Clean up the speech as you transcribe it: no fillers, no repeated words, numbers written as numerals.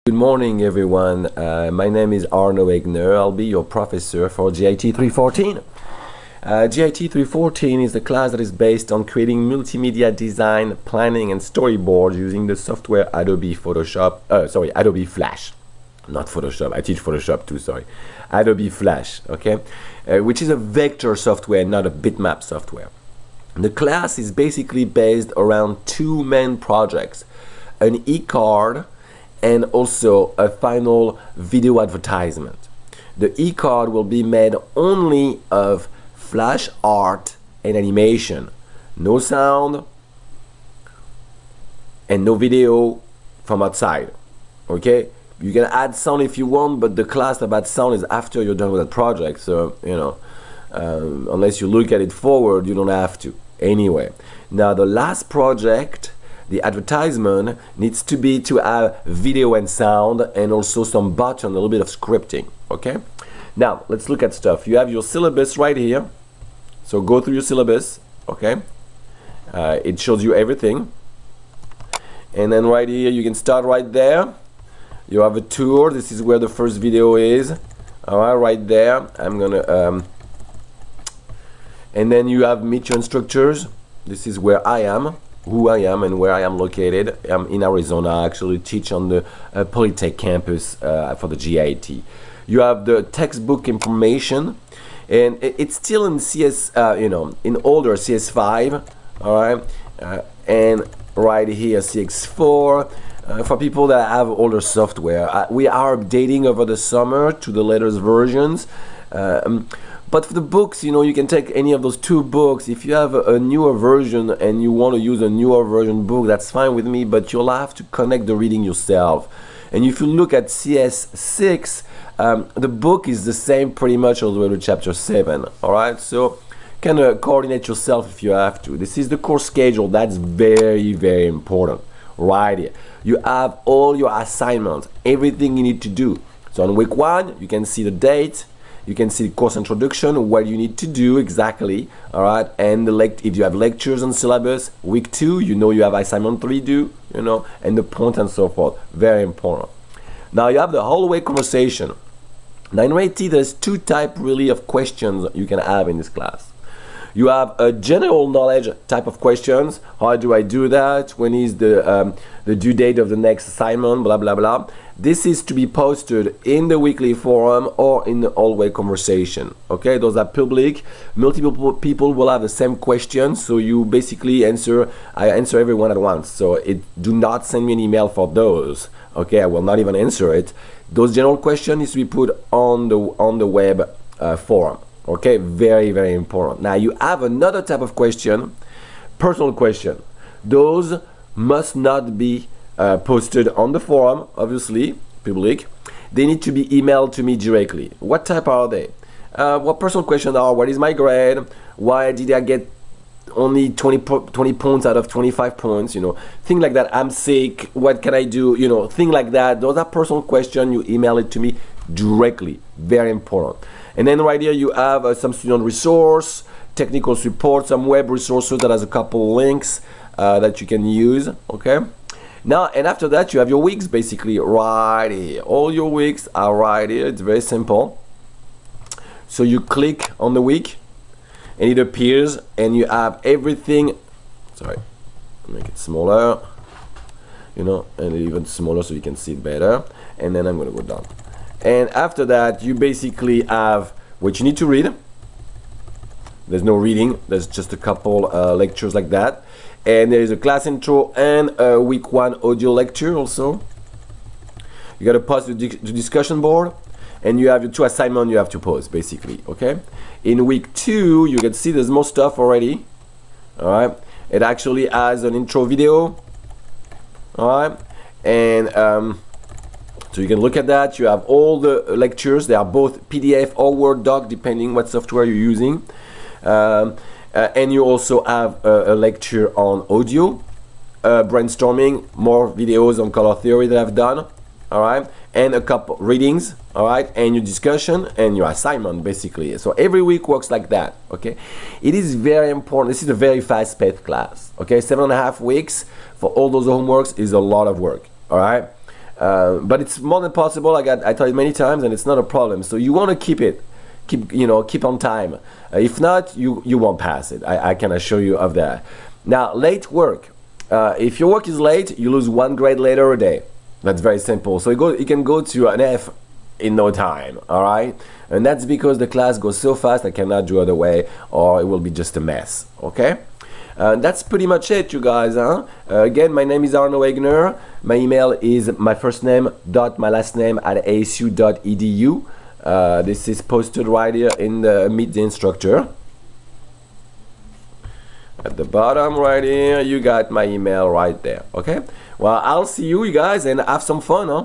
Good morning, everyone. My name is Arno Egner. I'll be your professor for GIT 314. GIT 314 is the class that is based on creating multimedia design, planning, and storyboard using the software Adobe Adobe Flash. Not Photoshop. I teach Photoshop too, sorry. Adobe Flash, okay? Which is a vector software, not a bitmap software. The class is basically based around two main projects, an e-card and also a final video advertisement. The e-card will be made only of Flash art and animation, no sound and no video from outside. Okay, you can add sound if you want, but the class about sound is after you're done with that project, so unless you look at it forward, you don't have to. Anyway, now the last project, the advertisement, needs to have video and sound and also some button, a little bit of scripting. Okay, now let's look at stuff. You have your syllabus right here, so go through your syllabus. Okay, it shows you everything, and then right here you can start right there. You have a tour. This is where the first video is. All right, right there. I'm gonna and then you have meet your instructors. This is where I am, who I am, and where I am located. I'm in Arizona. I actually teach on the Polytech campus for the GIT. You have the textbook information, and it's still in CS, in older CS5. All right, and right here CX4. For people that have older software, we are updating over the summer to the latest versions. But for the books, you can take any of those two books. If you have a newer version and you want to use a newer version book, that's fine with me, but you'll have to connect the reading yourself. And if you look at CS6, the book is the same pretty much all the way to chapter 7. All right, so kind of coordinate yourself if you have to. This is the course schedule. That's very, very important. Right here, you have all your assignments, everything you need to do. So on week 1, you can see the date. You can see the course introduction, what you need to do exactly, all right, and if you have lectures on syllabus. Week 2, you have assignment 3 due, and the point and so forth. Very important. Now you have the hallway conversation. Now in reality, there's two types really of questions you can have in this class. You have a general knowledge type of questions. How do I do that? When is the due date of the next assignment? Blah, blah, blah. This is to be posted in the weekly forum or in the hallway conversation. Okay, those are public. Multiple people will have the same question, so you basically I answer everyone at once. So do not send me an email for those. Okay, I will not even answer it. Those general questions need to be put on the web forum. Okay, very, very important. Now you have another type of question, personal question. Those must not be posted on the forum, obviously, public. They need to be emailed to me directly. What type are they? What personal questions are, what is my grade? Why did I get only 20 points out of 25 points? Things like that. I'm sick, what can I do? Things like that. Those are personal questions. You email it to me directly. Very important. And then right here you have some student resource, technical support, some web resources that has a couple links that you can use. Okay. Now, and after that you have your weeks basically right here. All your weeks are right here. It's very simple. So you click on the week and it appears, and you have everything. Sorry, make it smaller, and even smaller so you can see it better. And then I'm going to go down. And after that, you basically have what you need to read. There's no reading. There's just a couple lectures like that. And there is a class intro and a week 1 audio lecture also. You got to post the discussion board. And you have your 2 assignments you have to post, basically. Okay. In week 2, you can see there's more stuff already. All right. It actually has an intro video. All right. And so you can look at that. You have all the lectures. They are both PDF or Word doc, depending what software you're using. And you also have a lecture on audio, brainstorming, more videos on color theory that I've done. All right, and a couple readings. All right, and your discussion and your assignment, basically. So every week works like that. Okay, it is very important. This is a very fast-paced class. Okay, 7.5 weeks for all those homeworks is a lot of work. All right. But it's more than possible. I tried it many times, and it's not a problem. So you want to keep it, keep on time. If not, you won't pass it. I can assure you of that. Now, late work. If your work is late, you lose 1 grade later a day. That's very simple. So you can go to an F in no time, all right? And that's because the class goes so fast I cannot do other way, or it will be just a mess, okay? That's pretty much it, you guys, huh? Again, my name is Arno Wegner. My email is my first name dot my last name at asu.edu. This is posted right here in the Meet the Instructor. At the bottom right here, you got my email right there, okay? Well, I'll see you guys, and have some fun, huh?